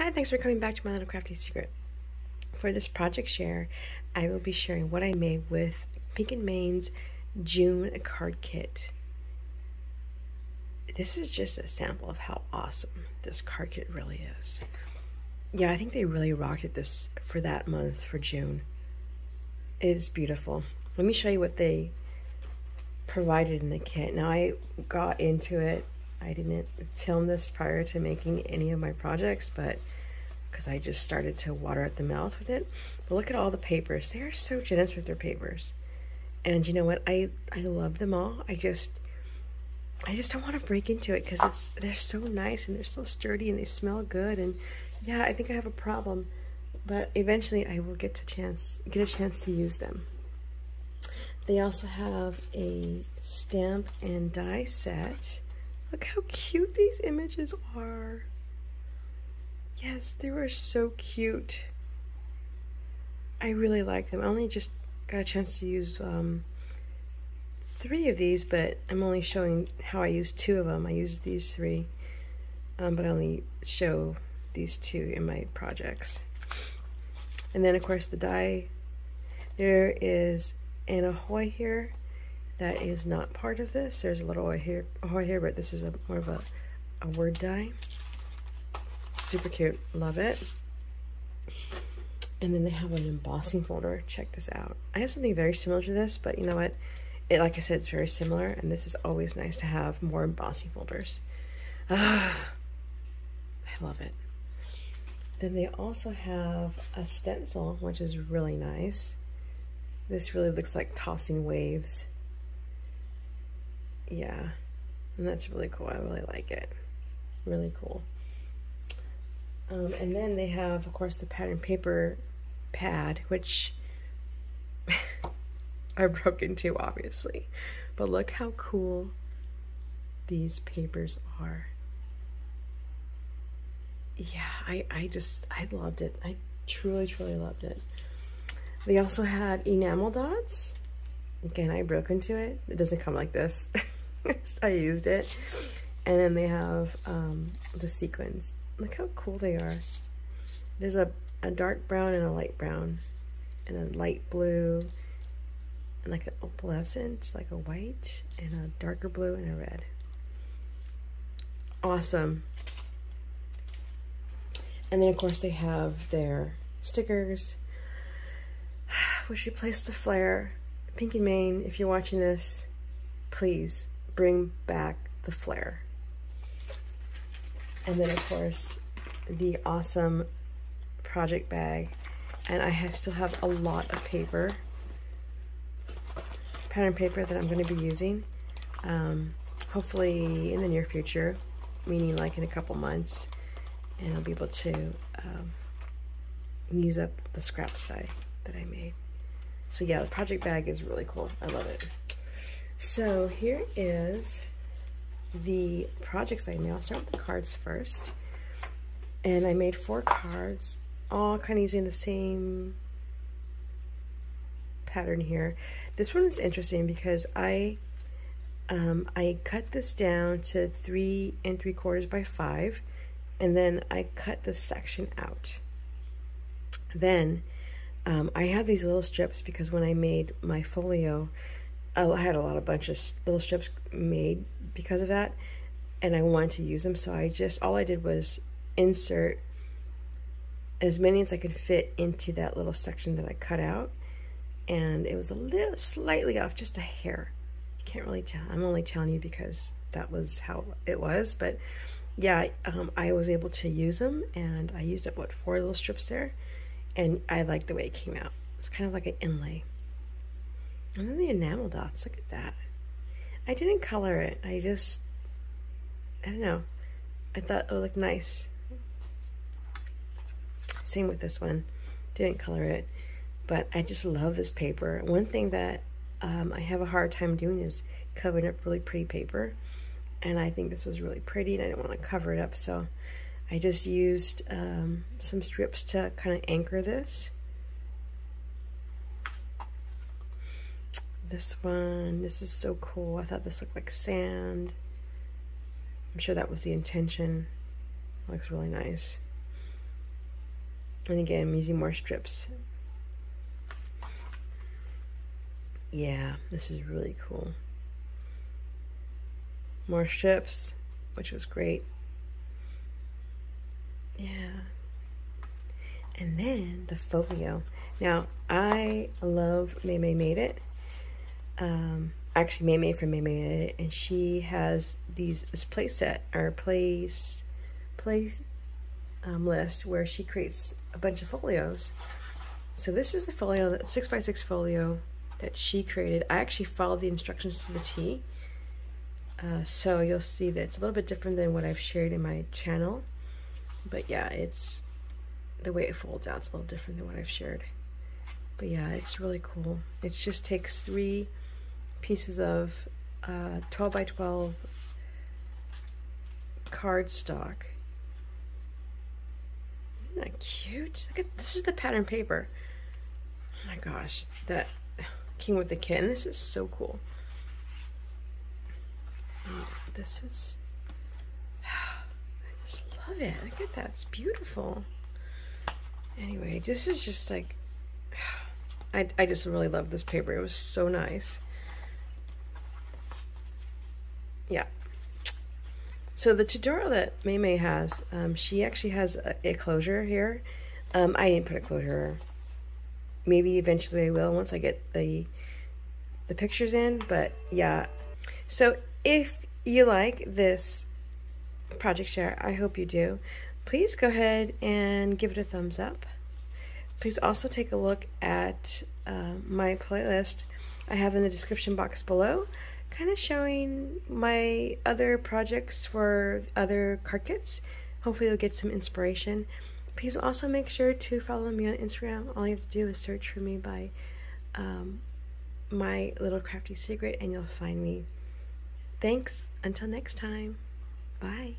Hi, thanks for coming back to my little crafty secret. For this project share, I will be sharing what I made with Pink and Main's June card kit. This is just a sample of how awesome this card kit really is. Yeah, I think they really rocked it this for that month for June. It is beautiful. Let me show you what they provided in the kit. Now I got into it. I didn't film this prior to making any of my projects, but because I just started to water at the mouth with it. But look at all the papers. They are so generous with their papers. And you know what? I love them all. I just don't want to break into it because they're so nice and they're so sturdy and they smell good. And yeah, I think I have a problem, but eventually I will get a chance to use them. They also have a stamp and die set. Look how cute these images are. Yes, they were so cute. I really like them. I only just got a chance to use 3 of these, but I'm only showing how I used 2 of them. I used these 3, but I only show these 2 in my projects. And then of course the die, there is an ahoy here that is not part of this. There's a little ahoy here, but this is more of a word die. Super cute, love it. And then they have an embossing folder. Check this out. I have something very similar to this, but you know what? Like I said, it's very similar, and this is always nice to have more embossing folders. I love it. Then they also have a stencil, which is really nice. This really looks like tossing waves. Yeah, and that's really cool. I really like it. Really cool. And then they have, of course, the pattern paper pad, which I broke into, obviously. But look how cool these papers are. Yeah, I loved it. I truly loved it. They also had enamel dots. Again, I broke into it. It doesn't come like this. I used it. And then they have the sequins. Look how cool they are. There's a dark brown and a light brown and a light blue and like an opalescent, like a white, and a darker blue and a red. Awesome. And then of course they have their stickers, which replace the flare. Pink and Main, if you're watching this, please bring back the flare. And then of course the awesome project bag, and I still have a lot of paper, pattern paper that I'm going to be using hopefully in the near future, meaning like in a couple months, and I'll be able to use up the scraps that I made. So yeah, the project bag is really cool. I love it. So here is the projects I made. I'll start with the cards first. And I made 4 cards, all kind of using the same pattern here. This one is interesting because I cut this down to 3 3/4 by 5, and then I cut this section out. Then I have these little strips because when I made my folio, I had a bunch of little strips made because of that, and I wanted to use them, so all I did was insert as many as I could fit into that little section that I cut out, and it was a little slightly off, just a hair. You can't really tell. I'm only telling you because that was how it was, but yeah, I was able to use them, and I used up, what, 4 little strips there, and I liked the way it came out. It's kind of like an inlay. And then the enamel dots, look at that. I didn't color it. I don't know. I thought it looked nice. Same with this one. Didn't color it, but I just love this paper. One thing that I have a hard time doing is covering up really pretty paper, and I think this was really pretty, and I didn't want to cover it up, so I just used some strips to kind of anchor this. This one, this is so cool. I thought this looked like sand. I'm sure that was the intention. Looks really nice. And again, I'm using more strips. Yeah, this is really cool. More strips, which was great. Yeah. And then the folio. Now, I love Maymay Made It. Actually, Maymay from Maymay Made It, and she has this play set or play list where she creates a bunch of folios. So this is the folio, 6x6 folio that she created. I actually followed the instructions to the T. So you'll see that it's a little bit different than what I've shared in my channel. But yeah, it's the way it folds out. It's a little different than what I've shared. But yeah, it's really cool. It just takes 3 pieces of 12 by 12 cardstock. Isn't that cute? Look at this, is the pattern paper. Oh my gosh, that came with the kit, and this is so cool. This is, I just love it. Look at that, it's beautiful. Anyway, this is just like, I just really love this paper. It was so nice. Yeah. So the tutorial that Maymay has, she actually has a closure here. I didn't put a closure. Maybe eventually I will once I get the pictures in, but yeah. So if you like this project share, I hope you do, please go ahead and give it a thumbs up. Please also take a look at my playlist I have in the description box below, kind of showing my other projects for other card kits. Hopefully you'll get some inspiration. Please also make sure to follow me on Instagram. All you have to do is search for me by My Little Crafty Secret and you'll find me. Thanks. Until next time. Bye.